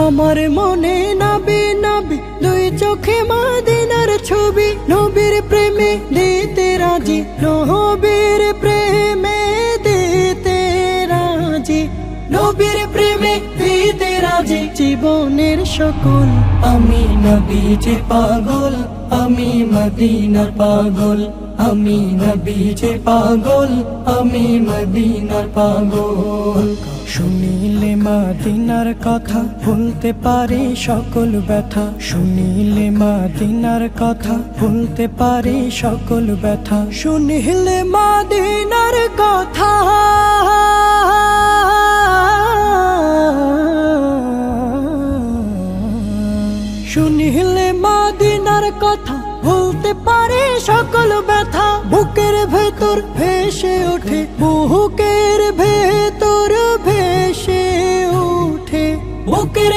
আমার মনে নাবি নাবি দুই চোখে মদিনার ছবি, নবীর প্রেমে দিতে রাজি, নবীর প্রেমে দিতে রাজি, নবীর প্রেমে দিতে রাজি। জীবনের সকল আমি নবীজে পাগল, আমি মদিনার পাগল, আমি নবীজে পাগল, আমি মদিনার পাগল। শুনিলে মদিনার কথা ভুলতে পারি সকল ব্যথা, শুনিলে মদিনার কথা ভুলতে পারি সকল ব্যথা, শুনিলে মদিনার কথা শুনিলে মদিনার কথা ভুলতে পারে সকল ব্যথা। বুকের ভেতর ভেসে ওঠে, বুকের ভেতর ভেসে ওঠে, বুকের